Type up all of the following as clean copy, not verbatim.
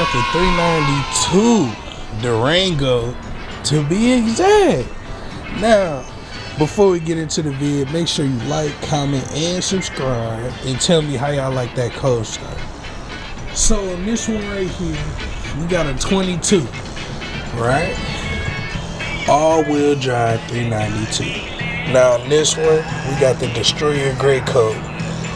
got the 392 Durango to be exact. Now, before we get into the vid, make sure you like, comment, and subscribe, and tell me how y'all like that coaster. So in this one right here, we got a 22, right? All-wheel drive 392. Now in this one, we got the Destroyer gray coat.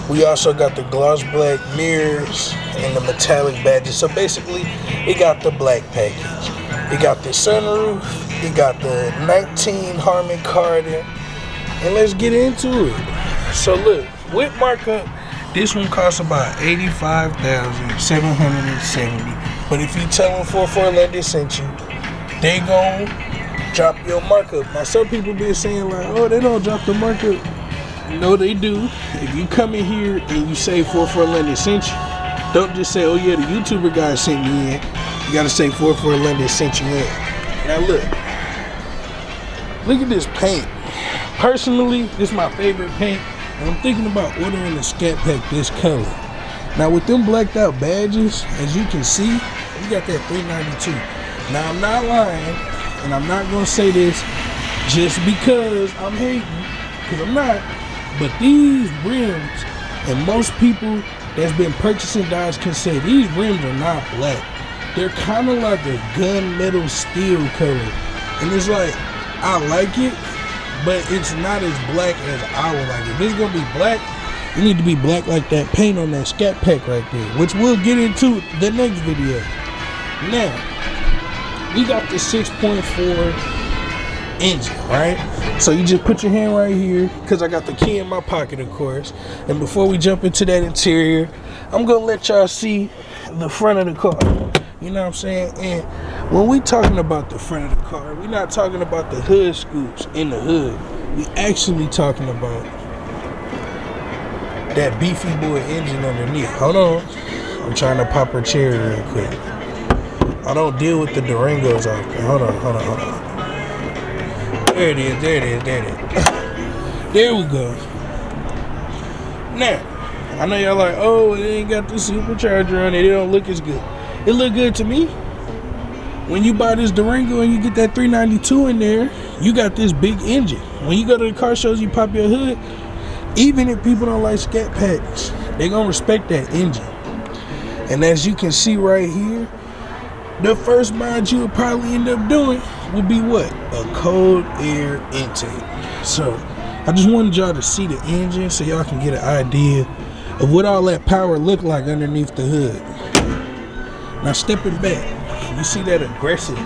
We also got the gloss black mirrors and the metallic badges. So basically, it got the black package. It got the sunroof. It got the 19 Harman Kardon. And let's get into it. So look, with markup, this one costs about $85,770. But if you tell them 4411 sent you, they gon' drop your markup. Now some people been saying like, oh, they don't drop the markup. No, they do. If you come in here and you say 4411 sent you, don't just say, oh yeah, the YouTuber guy sent me in. You gotta say 4411 sent you in. Now look at this paint. Personally, this is my favorite paint, and I'm thinking about ordering a scat pack this color. Now with them blacked out badges, as you can see, we got that 392. Now I'm not lying, and I'm not gonna say this just because I'm hating, because I'm not. But these rims, and most people that's been purchasing Dodge can say these rims are not black. They're kind of like a gunmetal steel color, and it's like, I like it, but it's not as black as I would like it. If it's gonna be black, it need to be black like that paint on that scat pack right there, which we'll get into the next video. Now, we got the 6.4 engine, right? So you just put your hand right here, because I got the key in my pocket, of course. And before we jump into that interior, I'm gonna let y'all see the front of the car. You know what I'm saying? And when we talking about the front of the car, we're not talking about the hood scoops in the hood. We actually talking about that beefy boy engine underneath. Hold on. I'm trying to pop her cherry real quick. I don't deal with the Durangos often. Hold on. There it is. There we go. Now, I know y'all like, oh, it ain't got the supercharger on it. It don't look as good. It look good to me. When you buy this Durango and you get that 392 in there, you got this big engine. When you go to the car shows, you pop your hood. Even if people don't like scat packs, they gonna respect that engine. And as you can see right here, the first mod you would probably end up doing would be what? A cold air intake. So I just wanted y'all to see the engine so y'all can get an idea of what all that power look like underneath the hood. Now stepping back, you see that aggressive.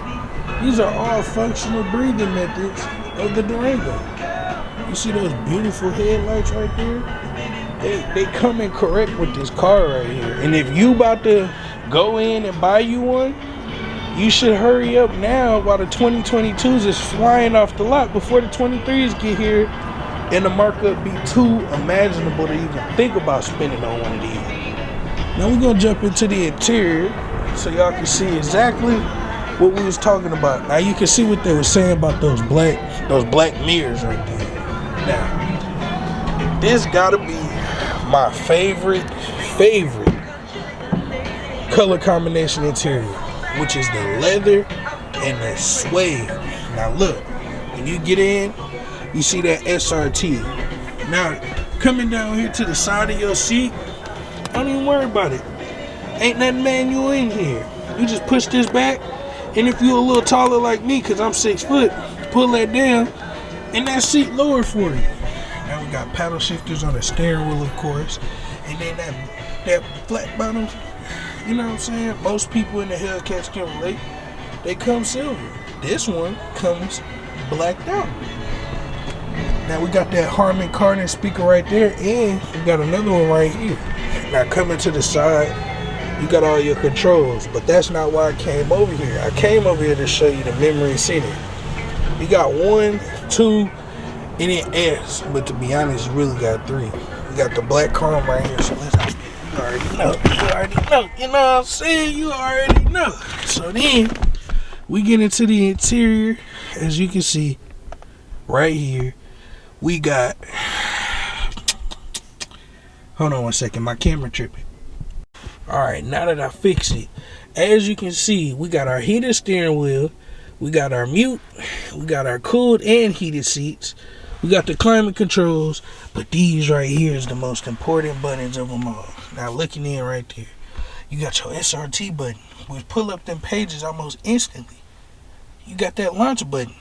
These are all functional breathing methods of the Durango. You see those beautiful headlights right there? They come in correct with this car right here. And if you about to go in and buy you one, you should hurry up now while the 2022s is flying off the lot before the 23s get here and the markup be too imaginable to even think about spending on one of these. Now we're gonna jump into the interior so y'all can see exactly what we was talking about. Now you can see what they were saying about those black mirrors right there. Now, this gotta be my favorite color combination interior, which is the leather and the suede. Now look, when you get in, you see that SRT. Now, coming down here to the side of your seat, don't even worry about it. Ain't nothing manual in here. You just push this back, and if you're a little taller like me, because I'm 6 foot, pull that down, and that seat lower for you. Now we got paddle shifters on the steering wheel, of course, and then that flat bottom, you know what I'm saying? Most people in the Hellcats can relate. They come silver. This one comes blacked out. Now we got that Harman Kardon speaker right there, and we got another one right here. Now coming to the side, you got all your controls, but that's not why I came over here. I came over here to show you the memory seating. You got 1, 2, and then S, but to be honest, you really got 3. You got the black chrome right here, so let's hop in. You already know, you know what I'm saying? You already know. So then, we get into the interior. As you can see, right here, we got, hold on one second, my camera tripping. All right, now that I fix it, As you can see, we got our heated steering wheel, we got our mute, we got our cooled and heated seats, we got the climate controls, but these right here is the most important buttons of them all. Now looking in right there, you got your SRT button, which pull up them pages almost instantly. You got that launch button.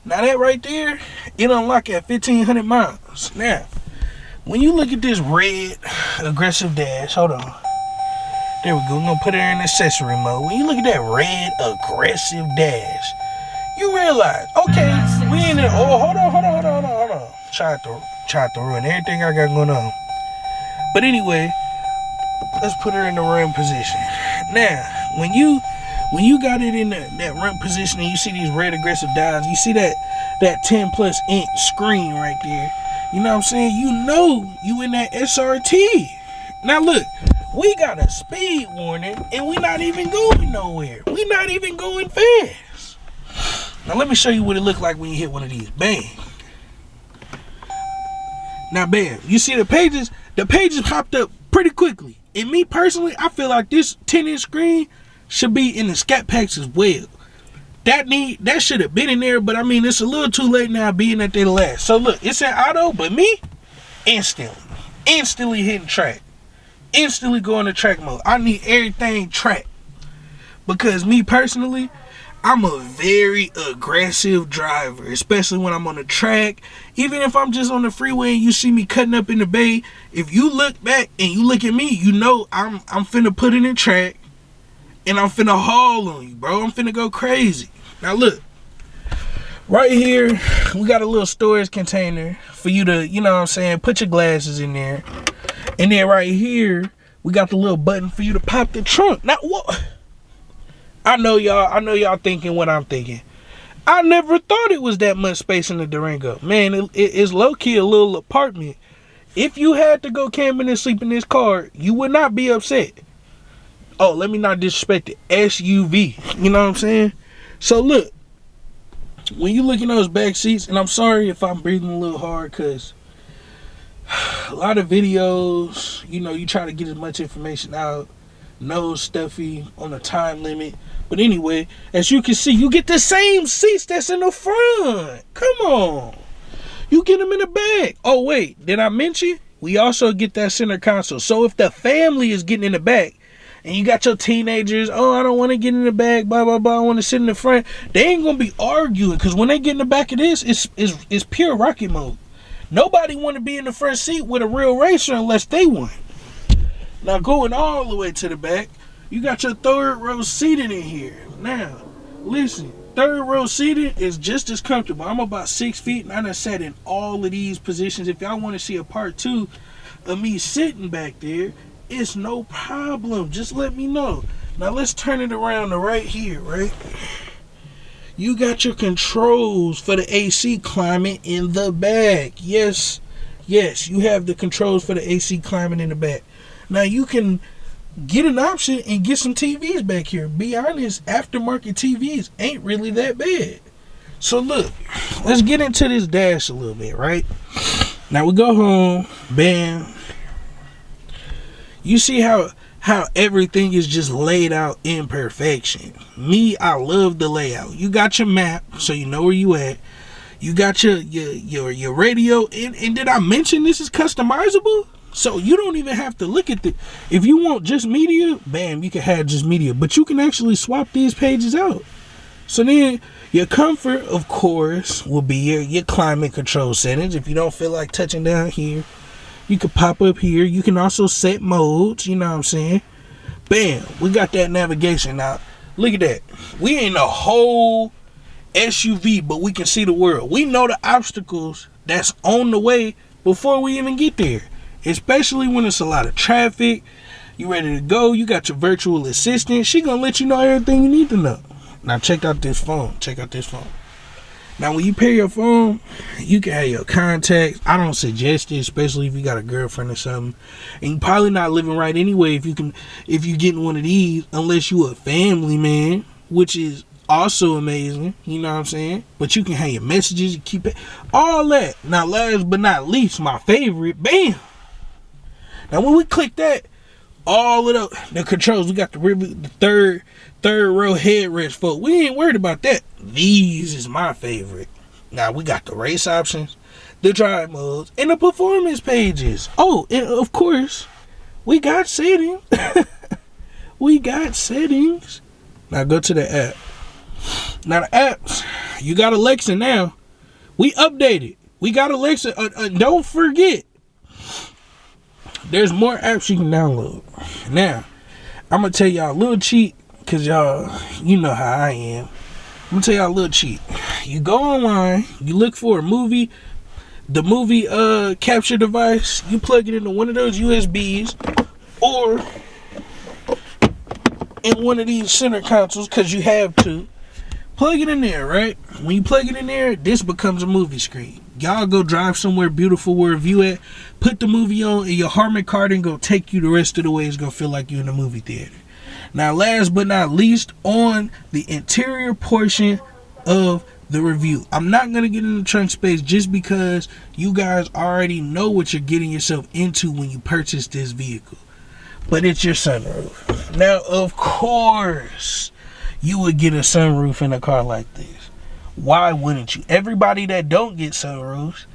Now that right there, it unlock at 1,500 miles. Now, when you look at this red aggressive dash, hold on. There we go. We're going to put her in accessory mode. When you look at that red aggressive dash, you realize, okay, we in there. Oh, hold on. Tried to ruin everything I got going on. But anyway, let's put her in the run position. Now, when you got it in that run position and you see these red aggressive dials, you see that 10 plus inch screen right there. You know what I'm saying? You know you in that SRT. Now look, we got a speed warning and we not even going nowhere. We not even going fast. Now let me show you what it look like when you hit one of these. Bang. Now bam. You see the pages? The pages popped up pretty quickly. And me personally, I feel like this 10-inch screen should be in the scat packs as well. That should have been in there, but I mean it's a little too late now being at their last. So look, it's in auto, but me, instantly hitting track. Instantly going to track mode. I need everything track. Because me personally, I'm a very aggressive driver, especially when I'm on the track. Even if I'm just on the freeway and you see me cutting up in the bay, if you look back and you look at me, you know I'm finna put it in track and I'm finna haul on you, bro. I'm finna go crazy. Now look, right here, we got a little storage container for you to, you know what I'm saying, put your glasses in there. And then right here, we got the little button for you to pop the trunk. Now what? I know y'all thinking what I'm thinking. I never thought it was that much space in the Durango. Man, it's low-key a little apartment. If you had to go camping and sleep in this car, you would not be upset. Oh, let me not disrespect it. SUV. You know what I'm saying? So look, when you look in those back seats, and I'm sorry if I'm breathing a little hard because a lot of videos, you know, you try to get as much information out, nose stuffy on a time limit. But anyway, as you can see, you get the same seats that's in the front. Come on. You get them in the back. Oh, wait, did I mention? We also get that center console. So if the family is getting in the back, and you got your teenagers, oh, I don't want to get in the back, blah, blah, blah, I want to sit in the front. They ain't going to be arguing, because when they get in the back of this, it's pure rocket mode. Nobody want to be in the front seat with a real racer unless they want. Now, going all the way to the back, you got your third row seating in here. Now, listen, third row seating is just as comfortable. I'm about 6 feet, and I done sat in all of these positions. If y'all want to see a part 2 of me sitting back there, it's no problem. Just let me know. Now let's turn it around to right here, right? You got your controls for the AC climate in the back. Yes, you have the controls for the AC climate in the back. Now you can get an option and get some TVs back here. Be honest, aftermarket TVs ain't really that bad. So look, let's get into this dash a little bit, right? Now we go home, bam. You see how everything is just laid out in perfection. Me, I love the layout. You got your map, so you know where you at. You got your radio, and did I mention this is customizable? So you don't even have to look at if you want just media, bam, you can have just media, but you can actually swap these pages out. So then your comfort, of course, will be your climate control settings. If you don't feel like touching down here, you can pop up here. You can also set modes, you know what I'm saying? Bam, we got that navigation. Now, look at that. We ain't a whole SUV, but we can see the world. We know the obstacles that's on the way before we even get there. Especially when it's a lot of traffic. You ready to go. You got your virtual assistant. She gonna let you know everything you need to know. Now, check out this phone. Now, when you pair your phone, you can have your contacts. I don't suggest it, especially if you got a girlfriend or something. And you're probably not living right anyway if you getting one of these, unless you a family man, which is also amazing. You know what I'm saying? But you can have your messages, you keep it, all that. Now, last but not least, my favorite, bam. Now, when we click that, all of the controls. We got the third row headrest, folks. We ain't worried about that. These is my favorite. Now we got the race options, the drive modes, and the performance pages. Oh, and of course, we got settings. We got settings. Now go to the app. Now the apps, you got Alexa now. We updated. We got Alexa. Don't forget, there's more apps you can download. Now, I'm going to tell y'all a little cheat, because y'all, you know how I am. I'm going to tell y'all a little cheat. You go online, you look for a movie, the movie capture device, you plug it into one of those USBs, or in one of these center consoles, because you have to. Plug it in there, right? When you plug it in there, this becomes a movie screen. Y'all go drive somewhere beautiful where view at, put the movie on, and your Harman Kardon go take you the rest of the way. It's gonna feel like you're in a movie theater. Now, last but not least, on the interior portion of the review, I'm not gonna get into trunk space just because you guys already know what you're getting yourself into when you purchase this vehicle. But it's your sunroof. Now, of course, you would get a sunroof in a car like this. Why wouldn't you? Everybody that don't get sunroofs,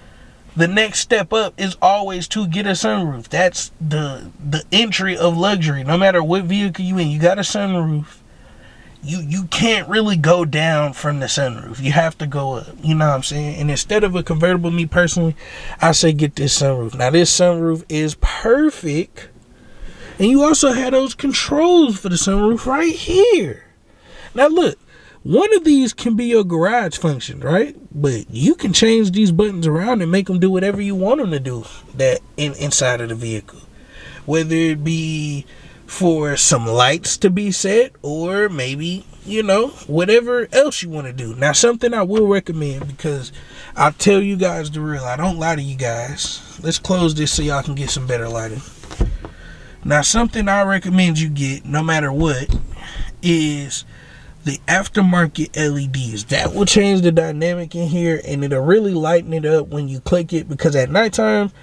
the next step up is always to get a sunroof. That's the entry of luxury. No matter what vehicle you in, you got a sunroof. You can't really go down from the sunroof. You have to go up. You know what I'm saying? And instead of a convertible, me personally, I say get this sunroof. Now this sunroof is perfect. And you also have those controls for the sunroof right here. Now look, one of these can be your garage function, right? But you can change these buttons around and make them do whatever you want them to do that inside of the vehicle. Whether it be for some lights to be set, or maybe, you know, whatever else you want to do. Now, something I will recommend, because I'll tell you guys the real, I don't lie to you guys. Let's close this so y'all can get some better lighting. Now, something I recommend you get, no matter what, is the aftermarket LEDs. That will change the dynamic in here, and it'll really lighten it up when you click it, because at nighttime,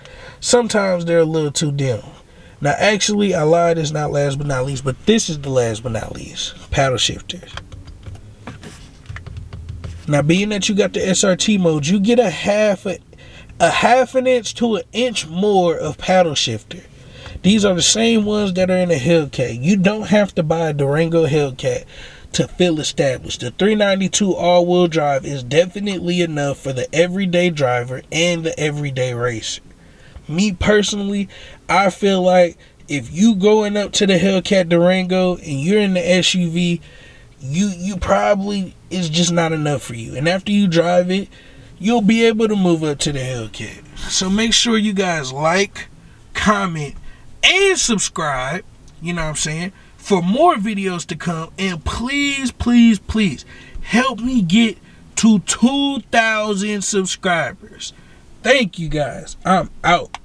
sometimes they're a little too dim. Now, actually, I lied, it's not last but not least, but this is the last but not least. Paddle shifters. Now, being that you got the SRT mode, you get a half an inch to an inch more of paddle shifter. These are the same ones that are in a Hellcat. You don't have to buy a Durango Hellcat to feel established. The 392 all-wheel drive is definitely enough for the everyday driver and the everyday racer. Me personally, I feel like if you going up to the Hellcat Durango and you're in the SUV, you probably, it's just not enough for you. And after you drive it, you'll be able to move up to the Hellcat. So make sure you guys like, comment, and subscribe, you know what I'm saying, for more videos to come. And please, please, please help me get to 2,000 subscribers. Thank you guys. I'm out.